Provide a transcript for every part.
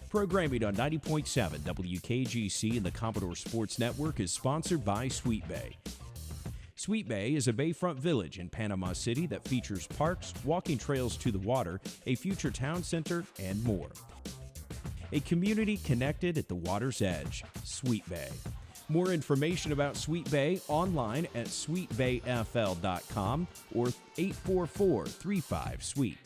Programming on 90.7 WKGC and the Commodore Sports Network is sponsored by Sweet Bay. Sweet Bay is a bayfront village in Panama City that features parks, walking trails to the water, a future town center, and more. A community connected at the water's edge, Sweet Bay. More information about Sweet Bay online at sweetbayfl.com or 844-35-SWEET.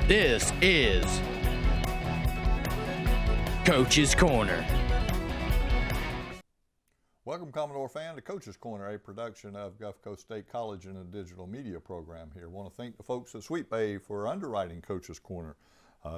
This is Coach's Corner. Welcome, Commodore fan, to Coach's Corner, a production of Gulf Coast State College and a digital media program here. I want to thank the folks at Sweet Bay for underwriting Coach's Corner.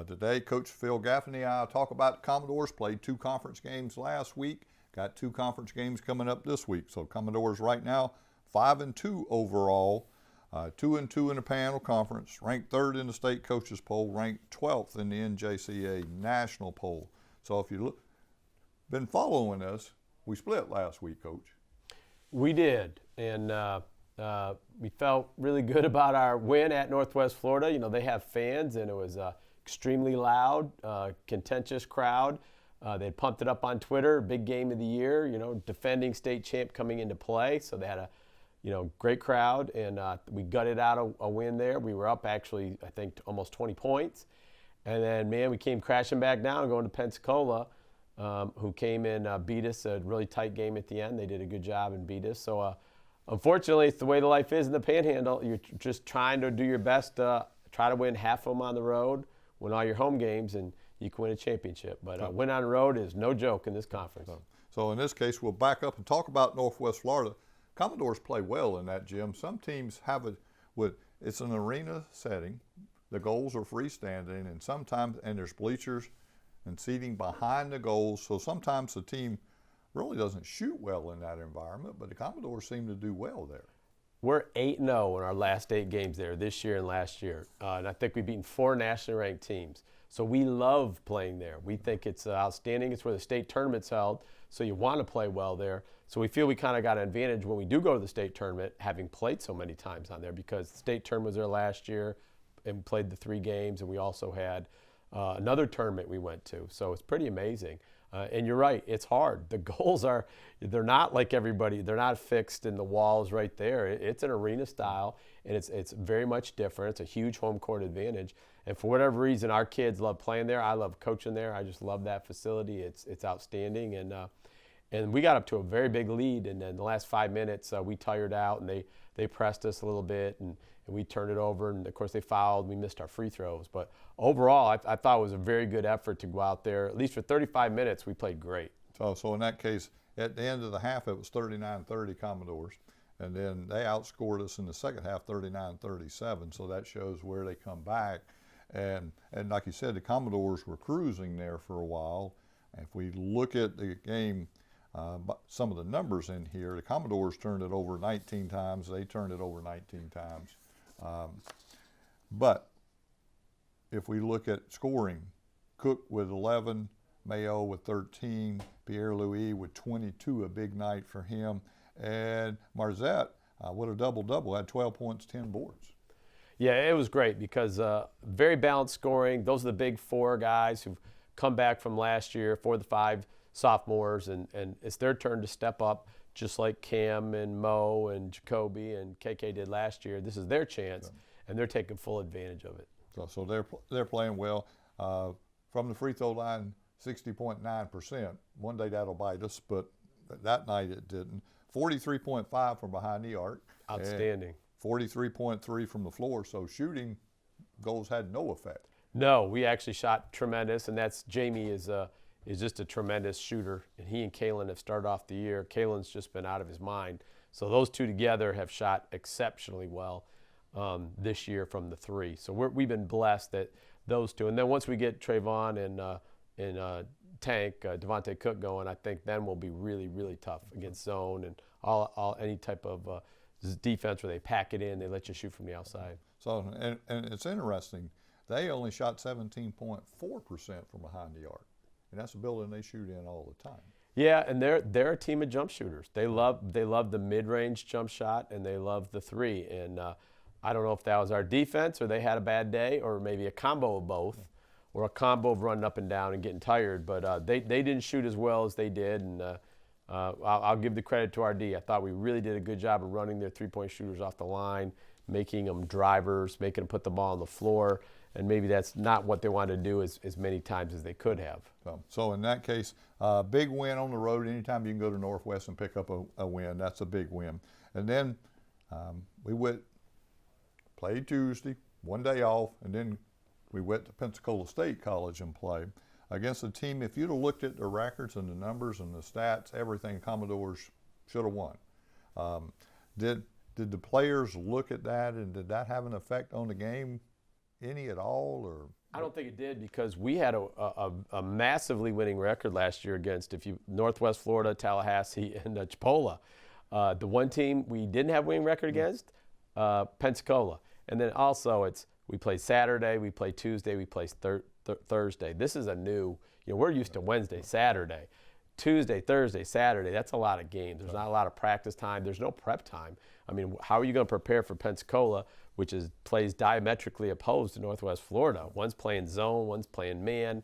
Today, Coach Phil Gaffney and I talk about Commodores. Played 2 conference games last week. Got 2 conference games coming up this week. So Commodores right now 5-2 overall, 2-2 in the Panhandle Conference, ranked 3rd in the state coaches poll, ranked 12th in the NJCA national poll. So if you've been following us, we split last week, Coach. We did, and we felt really good about our win at Northwest Florida. You know, they have fans, and it was extremely loud, contentious crowd. They pumped it up on Twitter, big game of the year, you know, defending state champ coming into play. So they had a, great crowd, and we gutted out a win there. We were up actually, I think, almost 20 points. And then, man, we came crashing back down going to Pensacola, who came in, beat us, a really tight game at the end. They did a good job and beat us. So unfortunately, it's the way the life is in the Panhandle. You're just trying to do your best, try to win half of them on the road, win all your home games, and you can win a championship. But win on the road is no joke in this conference. So in this case, we'll back up and talk about Northwest Florida. Commodores play well in that gym. Some teams have it with, it's an arena setting. The goals are freestanding, and sometimes, and there's bleachers and seating behind the goals. So sometimes the team really doesn't shoot well in that environment, but the Commodores seem to do well there. We're 8-0 in our last 8 games there this year and last year. And I think we've beaten 4 nationally ranked teams. So we love playing there. We think it's outstanding. It's where the state tournament's held, so you want to play well there. So we feel we kind of got an advantage when we do go to the state tournament, having played so many times on there, because the state tournament was there last year and played the 3 games, and we also had another tournament we went to. So it's pretty amazing. And you're right, it's hard. The goals they're not like everybody. They're not fixed in the walls right there. It's an arena style, and it's very much different. It's a huge home court advantage. And for whatever reason, our kids love playing there. I love coaching there. I just love that facility. It's outstanding. And we got up to a very big lead, and then the last 5 minutes we tired out, and they pressed us a little bit, and we turned it over, and of course they fouled. We missed our free throws, but overall I thought it was a very good effort to go out there. At least for 35 minutes we played great. So in that case, at the end of the half it was 39-30 Commodores, and then they outscored us in the second half 39-37, so that shows where they come back. And like you said, the Commodores were cruising there for a while. And if we look at the game, some of the numbers in here, the Commodores turned it over 19 times. They turned it over 19 times. But if we look at scoring, Cook with 11, Mayo with 13, Pierre-Louis with 22, a big night for him. And Marzette with a double-double, had 12 points, 10 boards. Yeah, it was great because very balanced scoring. Those are the big 4 guys who've come back from last year, 4 of the 5 sophomores, and it's their turn to step up, just like Cam and Mo and Jacoby and KK did last year. This is their chance, and they're taking full advantage of it. So they're playing well. From the free throw line, 60.9%. One day that'll bite us, but that night it didn't. 43.5 from behind the arc. Outstanding. 43.3 from the floor, so shooting goals had no effect. No, we actually shot tremendous, and that's Jamie is just a tremendous shooter, and he and Kalen have started off the year. Kalen's just been out of his mind. So those 2 together have shot exceptionally well this year from the 3. So we've been blessed that those 2. And then once we get Trayvon and Tank, Devontae Cook going, I think then we'll be really, really tough against zone and all any type of defense where they pack it in, they let you shoot from the outside. So and it's interesting. They only shot 17.4% from behind the arc. And that's a building they shoot in all the time. Yeah, and they're a team of jump shooters. They love the mid-range jump shot, and they love the 3. And I don't know if that was our defense or they had a bad day or maybe a combo of both or a combo of running up and down and getting tired. But they didn't shoot as well as they did, and I'll give the credit to our D. I thought we really did a good job of running their three-point shooters off the line, making them drivers, making them put the ball on the floor, and maybe that's not what they wanted to do as many times as they could have. So in that case, big win on the road. Anytime you can go to Northwest and pick up a win, that's a big win. And then we played Tuesday, 1 day off, and then we went to Pensacola State College and played against a team. If you'd have looked at the records and the numbers and the stats, everything, Commodores should have won. Did the players look at that, and did that have an effect on the game, any at all? Or I don't think it did, because we had a massively winning record last year against Northwest Florida, Tallahassee, and Chipola. The one team we didn't have winning record against, Pensacola. And then also we play Saturday, we play Tuesday, we play Thursday. This is a new, we're used to Wednesday, Saturday. Tuesday, Thursday, Saturday, that's a lot of games. There's not a lot of practice time. There's no prep time. I mean, how are you going to prepare for Pensacola, which plays diametrically opposed to Northwest Florida? One's playing zone, one's playing man,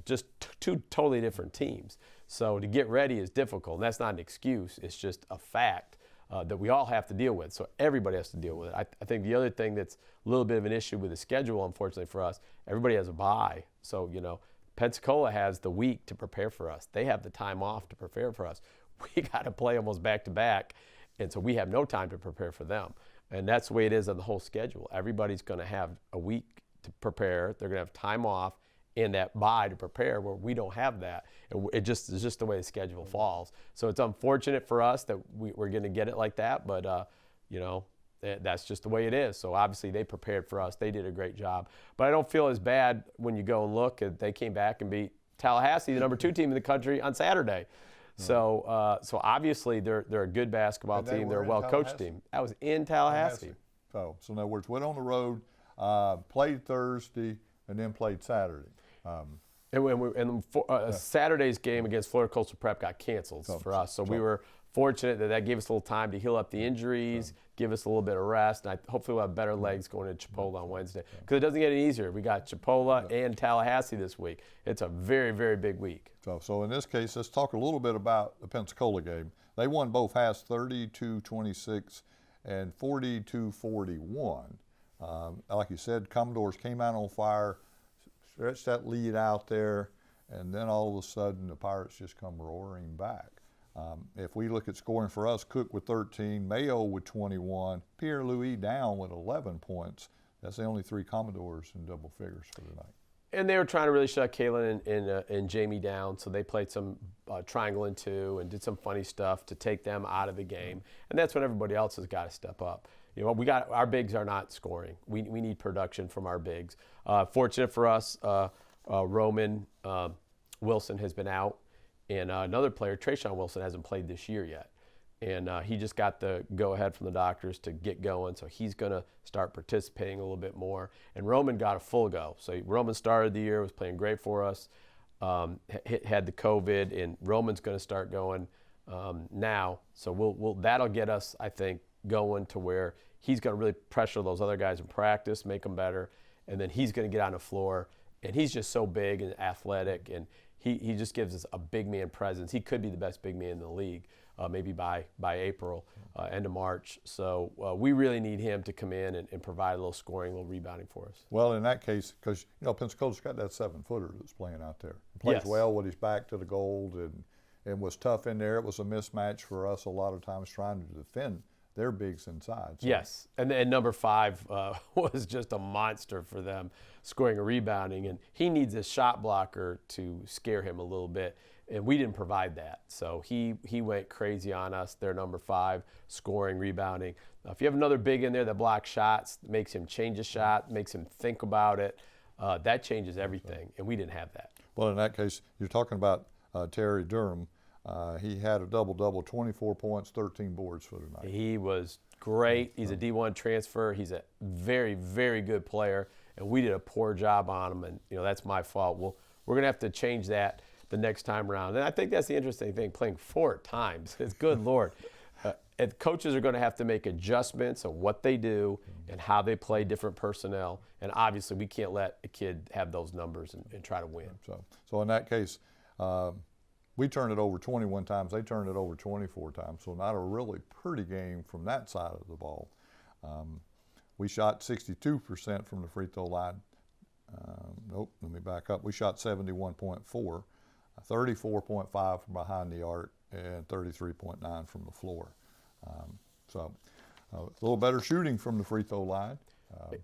just two totally different teams. So to get ready is difficult, and that's not an excuse. It's just a fact that we all have to deal with. So everybody has to deal with it. I think the other thing that's a little bit of an issue with the schedule, unfortunately for us, everybody has a bye. So, Pensacola has the week to prepare for us. They have the time off to prepare for us. We got to play almost back-to-back, and so we have no time to prepare for them. And that's the way it is on the whole schedule. Everybody's going to have a week to prepare. They're going to have time off and that bye to prepare, where we don't have that. And it's just the way the schedule falls. So it's unfortunate for us that we're going to get it like that, but, that's just the way it is. So obviously they prepared for us. They did a great job. But I don't feel as bad when you go and look. They came back and beat Tallahassee, the number 2 team in the country, on Saturday. So obviously they're a good basketball team. They're a well-coached team. That was in Tallahassee. So in other words, went on the road, played Thursday, and then played Saturday. Saturday's game against Florida Coastal Prep got canceled for us. So we were fortunate that gave us a little time to heal up the injuries, give us a little bit of rest, and hopefully we'll have better legs going to Chipola on Wednesday. Because it doesn't get any easier. We got Chipola and Tallahassee this week. It's a very, very big week. So in this case, let's talk a little bit about the Pensacola game. They won both halves 32-26 and 42-41. Like you said, Commodores came out on fire, stretched that lead out there, and then all of a sudden the Pirates just come roaring back. If we look at scoring for us, Cook with 13, Mayo with 21, Pierre-Louis down with 11 points. That's the only 3 Commodores in double figures for the night. And they were trying to really shut Cayla and Jamie down, so they played some triangle and 2 and did some funny stuff to take them out of the game. And that's when everybody else has got to step up. Our bigs are not scoring. We need production from our bigs. Fortunate for us, Roman Wilson has been out. And another player, Trayshawn Wilson, hasn't played this year yet. And he just got the go-ahead from the doctors to get going, so he's going to start participating a little bit more. And Roman got a full go. So Roman started the year, was playing great for us, had the COVID, and Roman's going to start going now. So that'll get us, I think, going to where he's going to really pressure those other guys in practice, make them better, and then he's going to get on the floor. And he's just so big and athletic, and he just gives us a big man presence. He could be the best big man in the league, maybe by April, end of March. So we really need him to come in and provide a little scoring, a little rebounding for us. Well, in that case, because Pensacola's got that 7-footer that's playing out there. He plays well with his back to the goal and was tough in there. It was a mismatch for us a lot of times trying to defend their bigs inside. So. Yes, and number 5 was just a monster for them, scoring and rebounding, and he needs a shot blocker to scare him a little bit, and we didn't provide that. So he went crazy on us. They're number 5, scoring, rebounding. If you have another big in there that blocks shots, makes him change a shot, makes him think about it, that changes everything, and we didn't have that. Well, in that case, you're talking about Terry Durham. He had a double-double, 24 points, 13 boards for the night. He was great. He's a D1 transfer. He's a very, very good player, and we did a poor job on him, and that's my fault. We're going to have to change that the next time around. And I think that's the interesting thing, playing 4 times. It's good Lord. and coaches are going to have to make adjustments on what they do and how they play different personnel. And obviously, we can't let a kid have those numbers and try to win. So in that case, we turned it over 21 times. They turned it over 24 times. So not a really pretty game from that side of the ball. We shot 62% from the free throw line. Nope, let me back up. We shot 71.4, 34.5 from behind the arc, and 33.9 from the floor. So a little better shooting from the free throw line.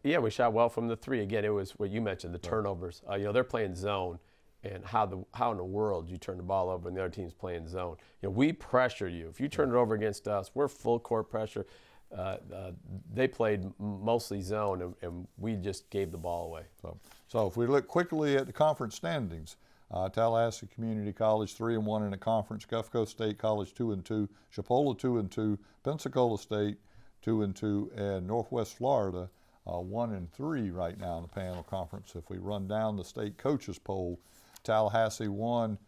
Yeah, we shot well from the three. Again, it was what you mentioned, the turnovers. They're playing zone, and how in the world you turn the ball over and the other team's playing zone. We pressure you. If you turn it over against us, we're full court pressure. They played mostly zone, and we just gave the ball away. So if we look quickly at the conference standings, Tallahassee Community College 3-1 in the conference, Gulf Coast State College 2-2, Chipola 2-2, Pensacola State 2-2, and Northwest Florida 1-3 right now in the panel conference. If we run down the state coaches poll, Tallahassee 1,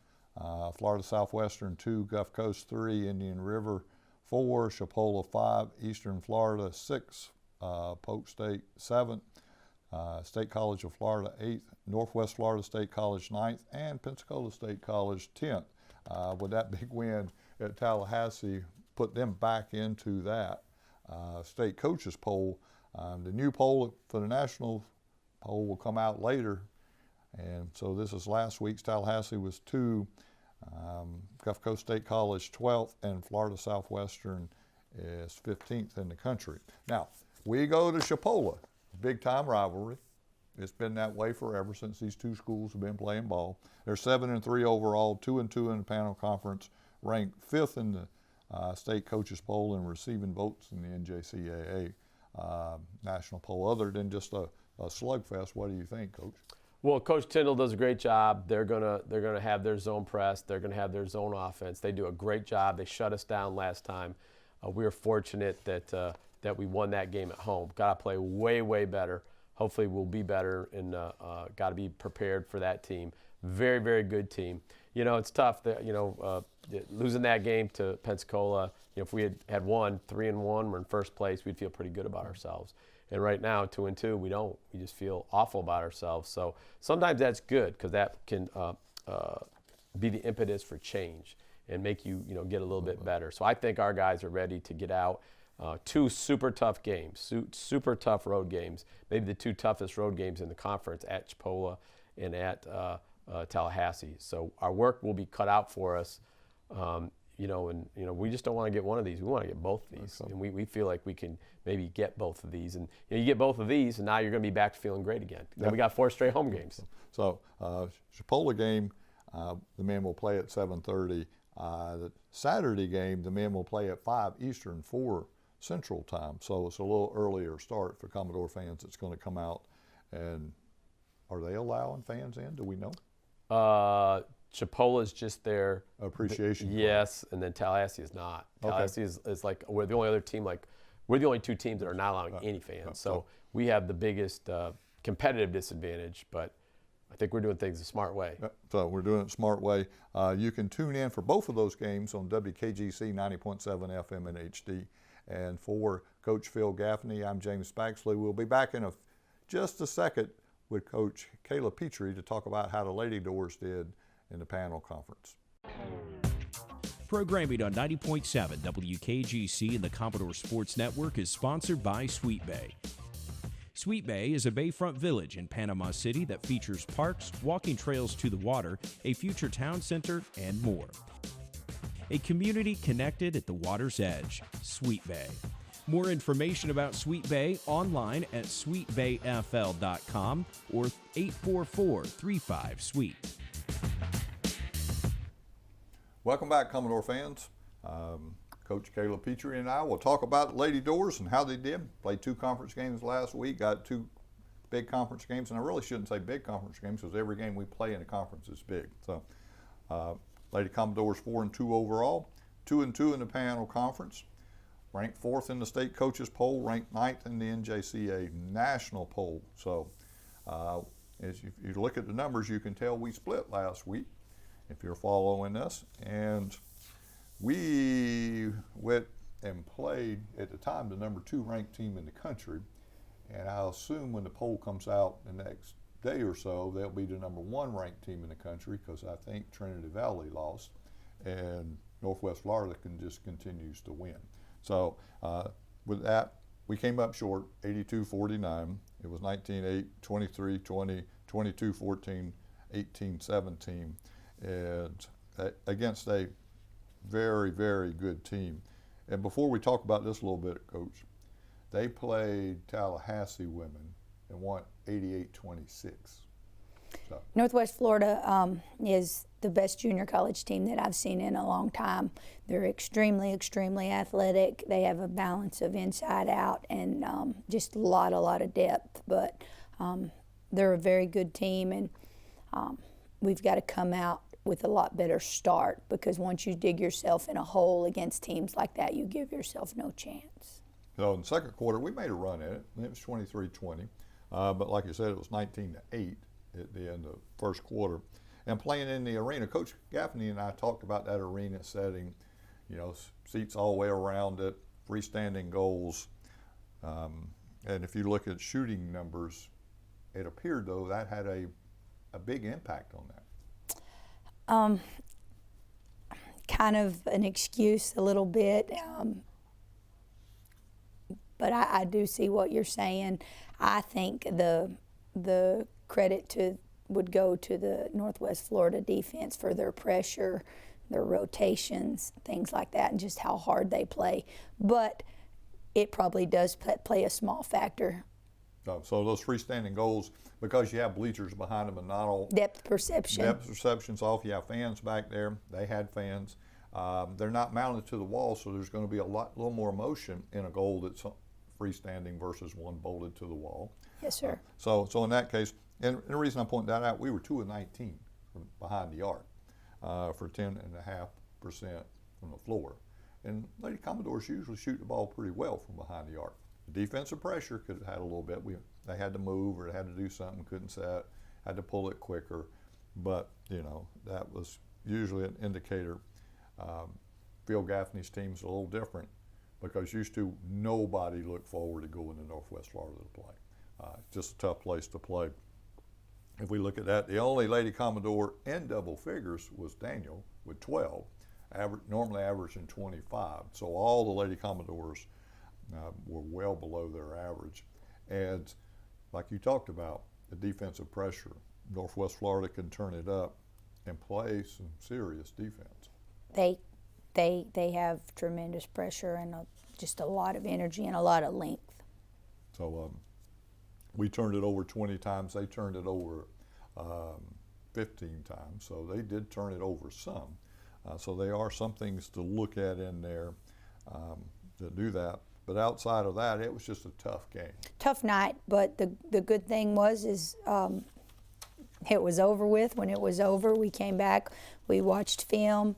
Florida Southwestern 2, Gulf Coast 3, Indian River 4, Chipola 5, Eastern Florida 6, Polk State 7, State College of Florida 8th, Northwest Florida State College 9th, and Pensacola State College 10th. With that big win at Tallahassee, put them back into that state coaches poll. The new poll for the national poll will come out later, and so this is last week's. Tallahassee was 2, Gulf Coast State College 12th, and Florida Southwestern is 15th in the country. Now, we go to Chipola, big-time rivalry. It's been that way forever since these two schools have been playing ball. They're 7-3 overall, 2-2 in the panel conference, ranked 5th in the state coaches poll and receiving votes in the NJCAA national poll. Other than just a slugfest, what do you think, Coach? Well, Coach Tyndall does a great job. They're gonna have their zone press. They're gonna have their zone offense. They do a great job. They shut us down last time. We were fortunate that we won that game at home. Got to play way better. Hopefully, we'll be better, and got to be prepared for that team. Very, very good team. It's tough. Losing that game to Pensacola. If we had won 3-1, we're in first place. We'd feel pretty good about ourselves. And right now, 2-2, we don't. We just feel awful about ourselves. So sometimes that's good, because that can be the impetus for change and make you get a little bit better. So I think our guys are ready to get out. 2 super tough games, super tough road games. Maybe the 2 toughest road games in the conference, at Chipola and at Tallahassee. So our work will be cut out for us. We just don't want to get one of these. We want to get both of these. And we feel like we can maybe get both of these. And you get both of these, and now you're going to be back to feeling great again. Then we got 4 straight home games. So Chipola game, the men will play at 7:30. The Saturday game, the men will play at 5 Eastern, 4 Central Time. So it's a little earlier start for Commodore fans. It's going to come out. And are they allowing fans in? Do we know? Chipola's just their appreciation. Yes, and then Tallahassee is not. Tallahassee is like, we're the only other team, we're the only 2 teams that are not allowing any fans. So we have the biggest competitive disadvantage, but I think we're doing things the smart way. So we're doing it the smart way. You can tune in for both of those games on WKGC 90.7 FM and HD. And for Coach Phil Gaffney, I'm James Spaxley. We'll be back in just a second with Coach Cayla Petree to talk about how the Lady Doors did in the panel conference. Programming on 90.7 WKGC and the Commodore Sports Network is sponsored by Sweet Bay. Sweet Bay is a bayfront village in Panama City that features parks, walking trails to the water, a future town center, and more. A community connected at the water's edge, Sweet Bay. More information about Sweet Bay online at sweetbayfl.com or 844-35-SWEET. Welcome back, Commodore fans. Coach Cayla Petree and I will talk about Lady Doors and how they did. Played 2 conference games last week, got 2 big conference games, and I really shouldn't say big conference games because every game we play in the conference is big. So, Lady Commodores 4-2 overall, 2-2 in the panel conference, ranked 4th in the state coaches poll, ranked 9th in the NJCAA national poll. So, as you look at the numbers, you can tell we split last week, if you're following us, and we went and played, at the time, the number 2 ranked team in the country. And I'll assume when the poll comes out the next day or so, they'll be the number 1 ranked team in the country, because I think Trinity Valley lost, and Northwest Florida just continues to win. So with that, we came up short, 82-49. It was 19-8, 23-20, 22-14, 18-17, and against a very, very good team. And before we talk about this a little bit, Coach, they played Tallahassee women and won 88-26. So. Northwest Florida is the best junior college team that I've seen in a long time. They're extremely, extremely athletic. They have a balance of inside out and just a lot of depth. But they're a very good team, and we've got to come out with a lot better start, because once you dig yourself in a hole against teams like that, you give yourself no chance. So in the second quarter, we made a run at it. It was 23-20, but like you said, it was 19-8 at the end of first quarter. And playing in the arena, Coach Gaffney and I talked about that arena setting, you know, seats all the way around it, freestanding goals. And if you look at shooting numbers, it appeared, though, that had a big impact on that. Kind of an excuse a little bit, but I do see what you're saying. I think the credit would go to the Northwest Florida defense for their pressure, their rotations, things like that, and just how hard they play. But it probably does play a small factor. So those freestanding goals, because you have bleachers behind them and not all depth perception. Depth perception's off. You have fans back there. They had fans. They're not mounted to the wall, so there's going to be a little more motion in a goal that's freestanding versus one bolted to the wall. Yes, sir. So in that case, and the reason I'm pointing that out, we were 2 of 19 from behind the arc for 10.5% from the floor. And Lady Commodores usually shoot the ball pretty well from behind the arc. The defensive pressure could have had a little bit. They had to move or they had to do something, couldn't set, had to pull it quicker. But, you know, that was usually an indicator. Phil Gaffney's team's a little different, because used to nobody looked forward to going to Northwest Florida to play. Just a tough place to play. If we look at that, the only Lady Commodore in double figures was Daniel with 12, normally averaging 25. So all the Lady Commodores were well below their average. And like you talked about, the defensive pressure, Northwest Florida can turn it up and play some serious defense. They have tremendous pressure and just a lot of energy and a lot of length. So we turned it over 20 times. They turned it over 15 times. So they did turn it over some. So there are some things to look at in there that do that. But outside of that, it was just a tough game. Tough night, but the good thing is it was over with. When it was over, we came back, we watched film.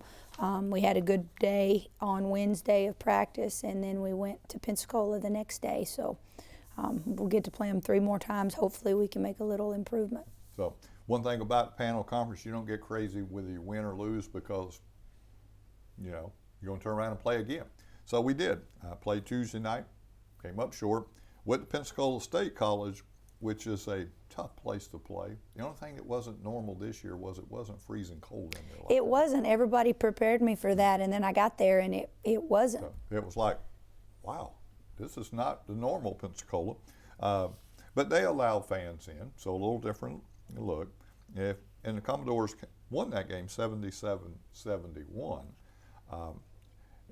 We had a good day on Wednesday of practice, and then we went to Pensacola the next day. So we'll get to play them 3 more times. Hopefully we can make a little improvement. So one thing about the panel conference, you don't get crazy whether you win or lose, because, you know, you're going to turn around and play again. So we did. Played Tuesday night, came up short. Went to Pensacola State College, which is a tough place to play. The only thing that wasn't normal this year was it wasn't freezing cold in there. It wasn't. Everybody prepared me for that, and then I got there, and it wasn't. So it was like, wow, this is not the normal Pensacola. But they allowed fans in, so a little different look. And the Commodores won that game 77-71.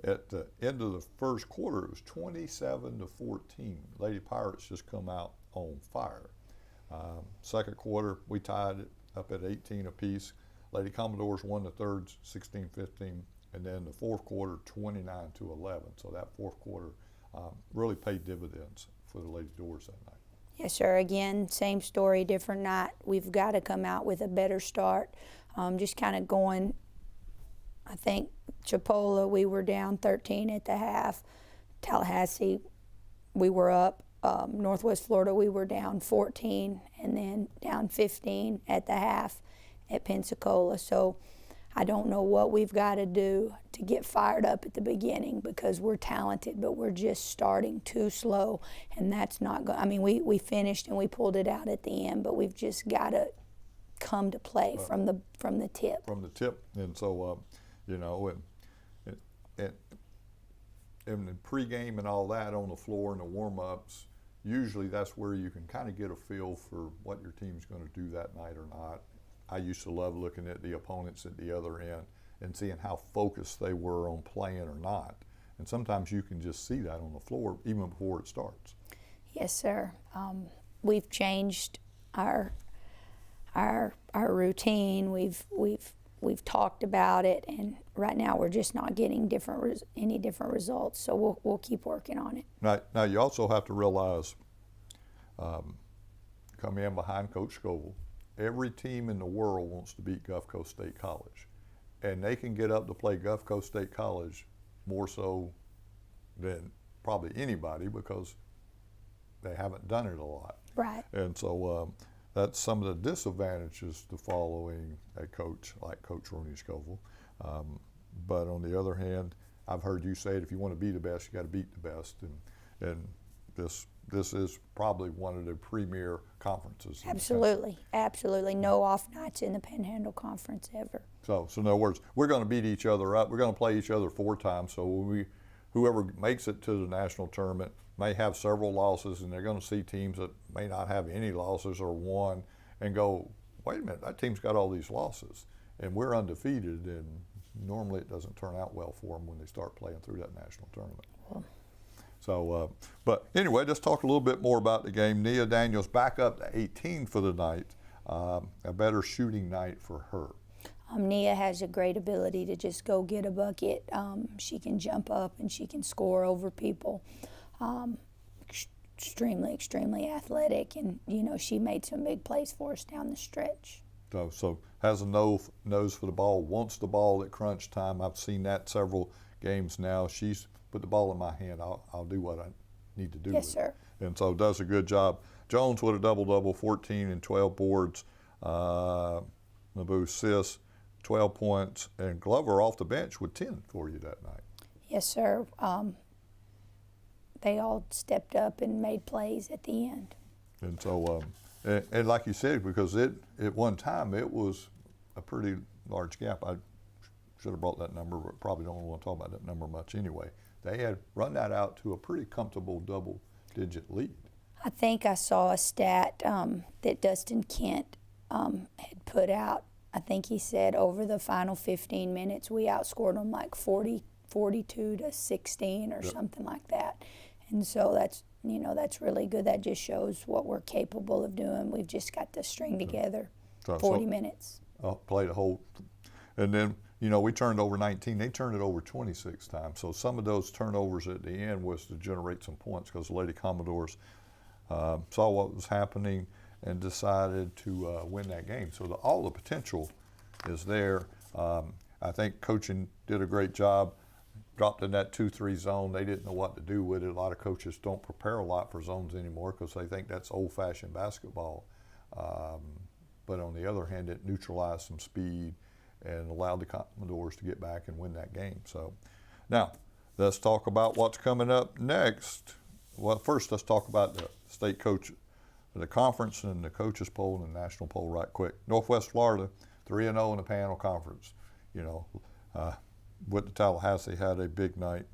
At the end of the first quarter, it was 27-14. Lady Pirates just come out on fire. Second quarter, we tied it up at 18 apiece. Lady Commodores won the third 16-15, and then the fourth quarter 29-11. So that fourth quarter really paid dividends for the Lady Doors that night. Yes, sir. Again, same story, different night. We've got to come out with a better start. Just kind of going. I think Chipola, we were down 13 at the half. Tallahassee, we were up. Northwest Florida, we were down 14 and then down 15 at the half at Pensacola. So I don't know what we've got to do to get fired up at the beginning, because we're talented, but we're just starting too slow, and that's not going. I mean, we finished and we pulled it out at the end, but we've just got to come to play from the tip. From the tip, and so you know, and the pregame and all that on the floor and the warm-ups, usually that's where you can kind of get a feel for what your team's going to do that night or not. I used to love looking at the opponents at the other end and seeing how focused they were on playing or not. And sometimes you can just see that on the floor even before it starts. Yes, sir. We've changed our routine. We've talked about it, and right now we're just not getting any different results. So we'll keep working on it. Now you also have to realize, come in behind Coach Scoville, every team in the world wants to beat Gulf Coast State College, and they can get up to play Gulf Coast State College more so than probably anybody because they haven't done it a lot. Right. And so that's some of the disadvantages to following a coach like Coach Rooney Scoville. But on the other hand, I've heard you say it, if you want to be the best, you got to beat the best, and this is probably one of the premier conferences. Absolutely, absolutely. No off nights in the Panhandle Conference ever. So in other words, we're going to beat each other up. We're going to play each other 4 times. So whoever makes it to the national tournament may have several losses, and they're going to see teams that may not have any losses or one, and go, wait a minute, that team's got all these losses, and we're undefeated. And normally it doesn't turn out well for them when they start playing through that national tournament. Well, so, but anyway, let's talk a little bit more about the game. Nia Daniels back up to 18 for the night, a better shooting night for her. Nia has a great ability to just go get a bucket. She can jump up and she can score over people. Extremely, extremely athletic, and she made some big plays for us down the stretch. So has a nose for the ball, wants the ball at crunch time. I've seen that several games now. She's put the ball in my hand. I'll do what I need to do. Yes, with sir. It. And so does a good job. Jones with a double-double, 14 and 12 boards. Naboo Sis, 12 points, and Glover off the bench with 10 for you that night. Yes, sir. They all stepped up and made plays at the end. And so, and like you said, because at one time it was a pretty large gap. I should have brought that number, but probably don't want to talk about that number much anyway. They had run that out to a pretty comfortable double-digit lead. I think I saw a stat that Dustin Kent had put out. I think he said over the final 15 minutes we outscored them like 42 to 16 or something like that. And so that's really good. That just shows what we're capable of doing. We've just got to string together 40 minutes. Played a whole, and then we turned over 19. They turned it over 26 times. So some of those turnovers at the end was to generate some points because the Lady Commodores saw what was happening and decided to win that game. So all the potential is there. I think coaching did a great job. Dropped in that 2-3 zone. They didn't know what to do with it. A lot of coaches don't prepare a lot for zones anymore because they think that's old-fashioned basketball. But on the other hand, it neutralized some speed and allowed the Commodores to get back and win that game. So now let's talk about what's coming up next. Well, first let's talk about the state coach, the conference and the coaches poll and the national poll right quick. Northwest Florida, 3-0 in the Panhandle Conference. With the Tallahassee had a big night.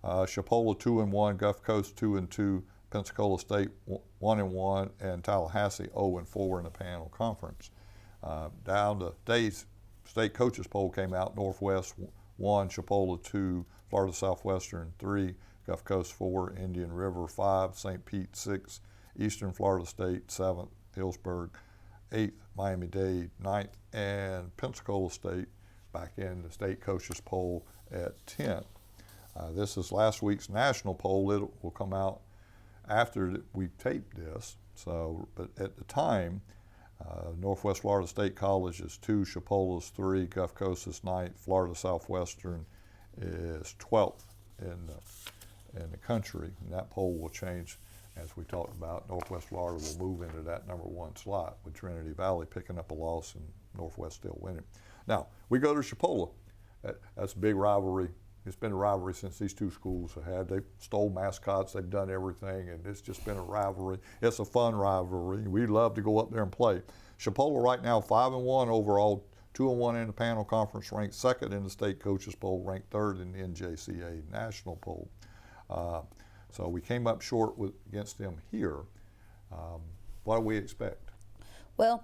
Chipola 2-1, Gulf Coast 2-2, Pensacola State 1-1, and Tallahassee 0-4 in the Panhandle Conference. Down to state coaches poll came out. Northwest 1, Chipola 2, Florida Southwestern 3, Gulf Coast 4, Indian River 5, St. Pete 6, Eastern Florida State 7th, Hillsburg 8th, Miami-Dade 9th, and Pensacola State back in the state coaches poll at 10th. This is last week's national poll. It will come out after we taped this. So, but at the time, Northwest Florida State College is 2, Chipola's 3, Gulf Coast is 9th, Florida Southwestern is 12th in the country. And that poll will change as we talked about, Northwest Florida will move into that #1 slot with Trinity Valley picking up a loss and Northwest still winning. Now, we go to Chipola. That's a big rivalry. It's been a rivalry since these two schools have had. They've stole mascots, they've done everything, and it's just been a rivalry. It's a fun rivalry. We love to go up there and play. Chipola right now 5-1 overall, 2-1 in the panel conference, ranked 2nd in the state coaches poll, ranked 3rd in the NJCA national poll. So we came up short against them here. What do we expect? Well,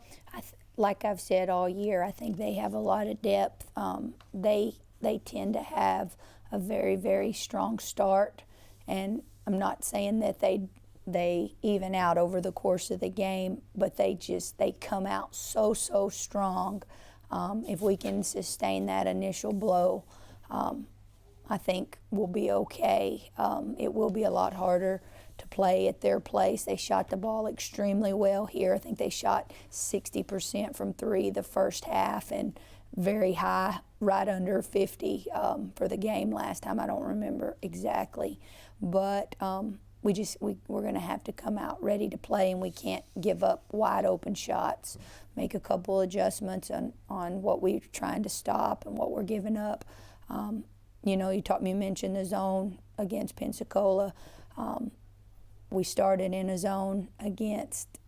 like I've said all year, I think they have a lot of depth. They tend to have a very, very strong start, and I'm not saying that they even out over the course of the game, but they come out so strong. If we can sustain that initial blow, I think we'll be okay. It will be a lot harder to play at their place. They shot the ball extremely well here. I think they shot 60% from 3 the first half and very high, right under 50 for the game last time. I don't remember exactly, but we're going to have to come out ready to play, and we can't give up wide open shots. Make a couple adjustments on what we're trying to stop and what we're giving up. You know, you mentioned the zone against Pensacola. We started in a zone against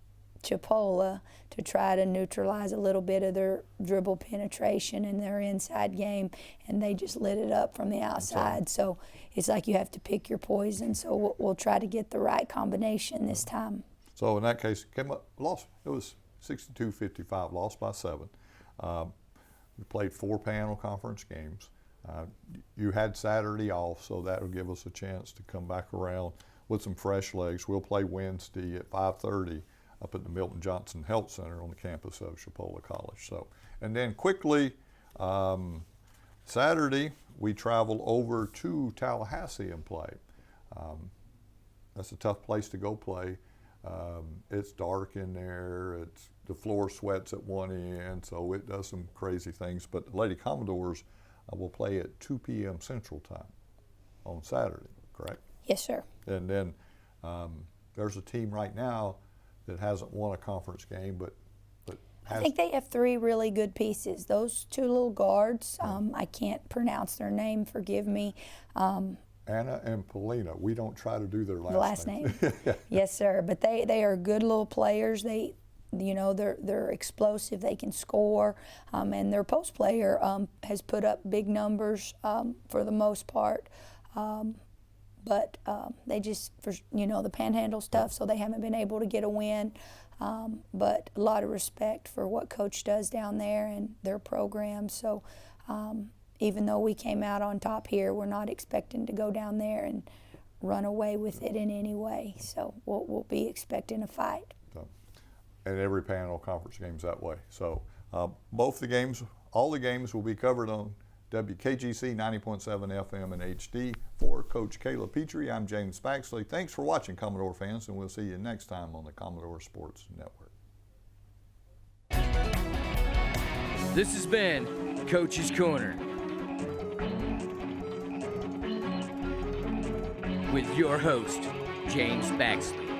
Chipola to try to neutralize a little bit of their dribble penetration in their inside game, and they just lit it up from the outside. So it's like you have to pick your poison. So we'll try to get the right combination this time. So in that case, came up, lost. It was 62-55, lost by 7. We played 4 panel conference games. You had Saturday off, so that will give us a chance to come back around with some fresh legs. We'll play Wednesday at 5:30 up at the Milton Johnson Health Center on the campus of Chipola College. So, and then quickly, Saturday we travel over to Tallahassee and play. That's a tough place to go play. It's dark in there. The floor sweats at one end, so it does some crazy things. But the Lady Commodores will play at 2 p.m. Central Time on Saturday, correct? Yes, sir. And then there's a team right now that hasn't won a conference game, but I think they have 3 really good pieces. Those 2 little guards, I can't pronounce their name, forgive me. Anna and Polina. We don't try to do their last name. Yes, sir. But they are good little players. They're explosive. They can score, and their post player has put up big numbers for the most part. But they just, the panhandle stuff, so they haven't been able to get a win. But a lot of respect for what Coach does down there and their program. So even though we came out on top here, we're not expecting to go down there and run away with it in any way. So we'll be expecting a fight. And every panel conference game's that way. So both the games, all the games will be covered on WKGC 90.7 FM and HD. For Coach Cayla Petree, I'm James Baxley. Thanks for watching, Commodore fans, and we'll see you next time on the Commodore Sports Network. This has been Coach's Corner with your host, James Baxley.